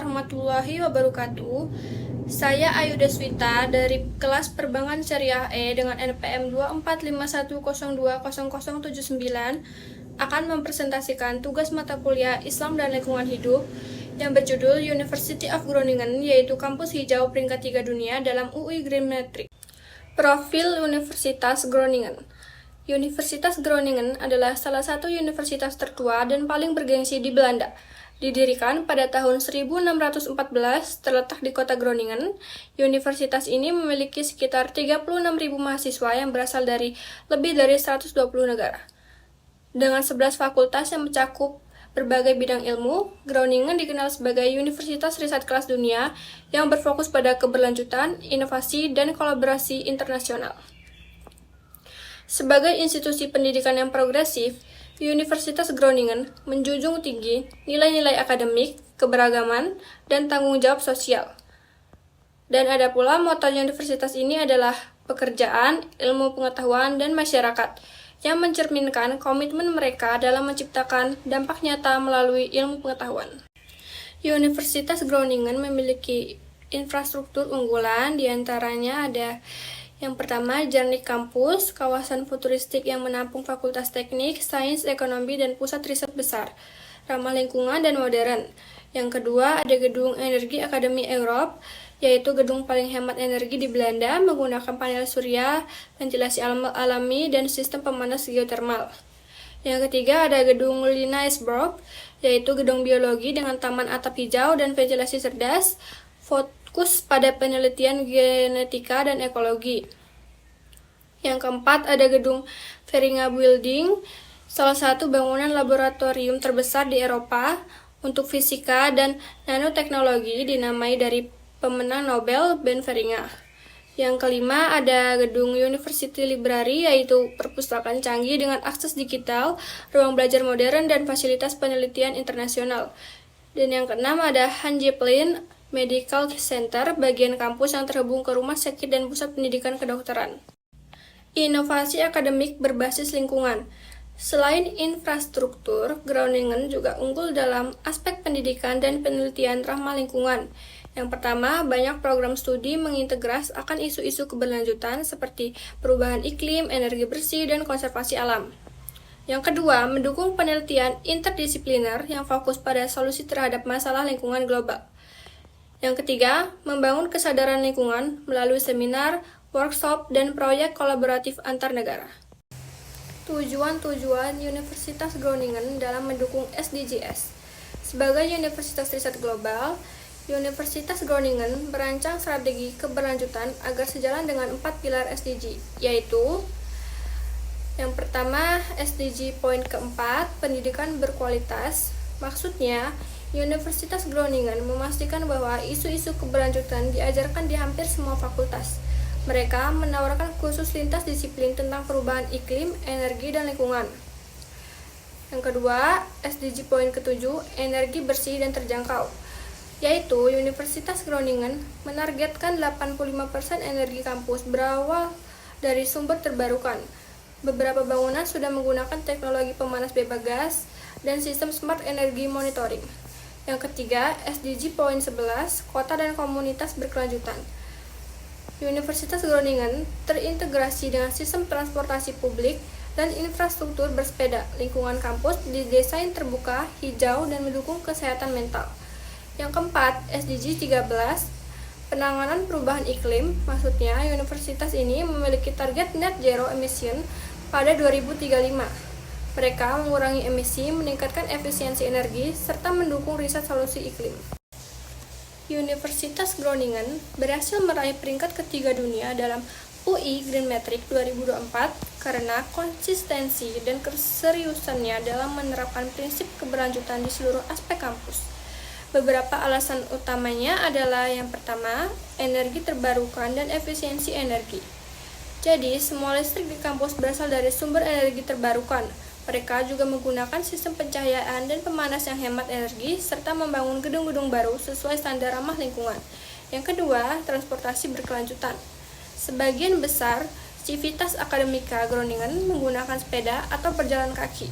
warahmatullahi wabarakatuh. Saya Ayu Deswita dari kelas Perbankan Syariah E dengan NPM 2451020079 akan mempresentasikan tugas mata kuliah Islam dan Lingkungan Hidup yang berjudul University of Groningen, yaitu kampus hijau peringkat 3 dunia dalam UI Green Matrix. Profil Universitas Groningen. Universitas Groningen adalah salah satu universitas tertua dan paling bergengsi di Belanda. Didirikan pada tahun 1614, terletak di kota Groningen, universitas ini memiliki sekitar 36.000 mahasiswa yang berasal dari lebih dari 120 negara. Dengan 11 fakultas yang mencakup berbagai bidang ilmu, Groningen dikenal sebagai universitas riset kelas dunia yang berfokus pada keberlanjutan, inovasi, dan kolaborasi internasional. Sebagai institusi pendidikan yang progresif, Universitas Groningen menjunjung tinggi nilai-nilai akademik, keberagaman, dan tanggung jawab sosial. Dan ada pula moto universitas ini adalah pekerjaan, ilmu pengetahuan, dan masyarakat, yang mencerminkan komitmen mereka dalam menciptakan dampak nyata melalui ilmu pengetahuan. Universitas Groningen memiliki infrastruktur unggulan, diantaranya ada yang pertama, Jarnik Kampus, kawasan futuristik yang menampung fakultas teknik, sains, ekonomi, dan pusat riset besar, ramah lingkungan dan modern. Yang kedua, ada Gedung Energi Akademi Europe, yaitu gedung paling hemat energi di Belanda, menggunakan panel surya, ventilasi alami, dan sistem pemanas geotermal. Yang ketiga, ada Gedung Linnaeusbrug, yaitu gedung biologi dengan taman atap hijau dan ventilasi cerdas, fokus pada penelitian genetika dan ekologi. Yang keempat, ada Gedung Veringa Building, salah satu bangunan laboratorium terbesar di Eropa untuk fisika dan nanoteknologi, dinamai dari pemenang Nobel Ben Veringa. Yang kelima, ada Gedung University Library, yaitu perpustakaan canggih dengan akses digital, ruang belajar modern, dan fasilitas penelitian internasional. Dan yang keenam, ada Hanjeplin Medical Center, bagian kampus yang terhubung ke rumah sakit dan pusat pendidikan kedokteran. Inovasi akademik berbasis lingkungan. Selain infrastruktur, Groningen juga unggul dalam aspek pendidikan dan penelitian ramah lingkungan. Yang pertama, banyak program studi mengintegras akan isu-isu keberlanjutan seperti perubahan iklim, energi bersih, dan konservasi alam. Yang kedua, mendukung penelitian interdisipliner yang fokus pada solusi terhadap masalah lingkungan global. Yang ketiga, membangun kesadaran lingkungan melalui seminar, workshop, dan proyek kolaboratif antar negara. Tujuan-tujuan Universitas Groningen dalam mendukung SDGs. Sebagai universitas riset global, Universitas Groningen merancang strategi keberlanjutan agar sejalan dengan 4 pilar SDG, yaitu yang pertama, SDG poin keempat, pendidikan berkualitas. Maksudnya, Universitas Groningen memastikan bahwa isu-isu keberlanjutan diajarkan di hampir semua fakultas. Mereka menawarkan kursus lintas disiplin tentang perubahan iklim, energi, dan lingkungan. Yang kedua, SDG poin ketujuh, energi bersih dan terjangkau, yaitu Universitas Groningen menargetkan 85% energi kampus berawal dari sumber terbarukan. Beberapa bangunan sudah menggunakan teknologi pemanas bebas gas dan sistem smart energy monitoring. Yang ketiga, SDG poin 11, kota dan komunitas berkelanjutan. Universitas Groningen terintegrasi dengan sistem transportasi publik dan infrastruktur bersepeda. Lingkungan kampus didesain terbuka, hijau, dan mendukung kesehatan mental. Yang keempat, SDG 13, penanganan perubahan iklim. Maksudnya, universitas ini memiliki target net zero emission pada 2035. Mereka mengurangi emisi, meningkatkan efisiensi energi, serta mendukung riset solusi iklim. Universitas Groningen berhasil meraih peringkat ketiga dunia dalam UI Green Matrix 2024 karena konsistensi dan keseriusannya dalam menerapkan prinsip keberlanjutan di seluruh aspek kampus. Beberapa alasan utamanya adalah yang pertama, energi terbarukan dan efisiensi energi. Jadi, semua listrik di kampus berasal dari sumber energi terbarukan. Mereka juga menggunakan sistem pencahayaan dan pemanas yang hemat energi, serta membangun gedung-gedung baru sesuai standar ramah lingkungan. Yang kedua, transportasi berkelanjutan. Sebagian besar Civitas Akademika Groningen menggunakan sepeda atau berjalan kaki.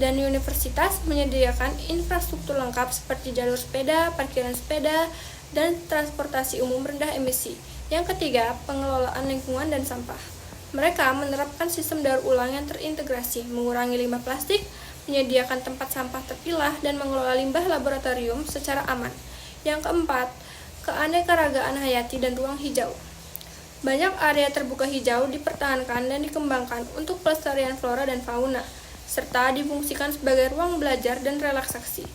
Dan universitas menyediakan infrastruktur lengkap seperti jalur sepeda, parkiran sepeda, dan transportasi umum rendah emisi. Yang ketiga, pengelolaan lingkungan dan sampah. Mereka menerapkan sistem daur ulang yang terintegrasi, mengurangi limbah plastik, menyediakan tempat sampah terpilah, dan mengelola limbah laboratorium secara aman. Yang keempat, keanekaragaman hayati dan ruang hijau. Banyak area terbuka hijau dipertahankan dan dikembangkan untuk pelestarian flora dan fauna, serta difungsikan sebagai ruang belajar dan relaksasi.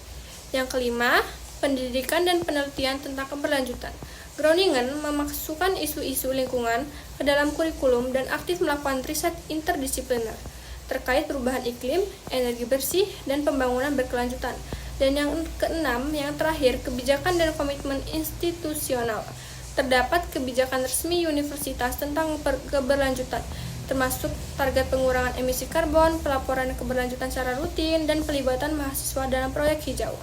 Yang kelima, pendidikan dan penelitian tentang keberlanjutan. Groningen memasukkan isu-isu lingkungan ke dalam kurikulum dan aktif melakukan riset interdisipliner terkait perubahan iklim, energi bersih, dan pembangunan berkelanjutan. Dan yang keenam, yang terakhir, kebijakan dan komitmen institusional. Terdapat kebijakan resmi universitas tentang keberlanjutan, termasuk target pengurangan emisi karbon, pelaporan keberlanjutan secara rutin, dan pelibatan mahasiswa dalam proyek hijau.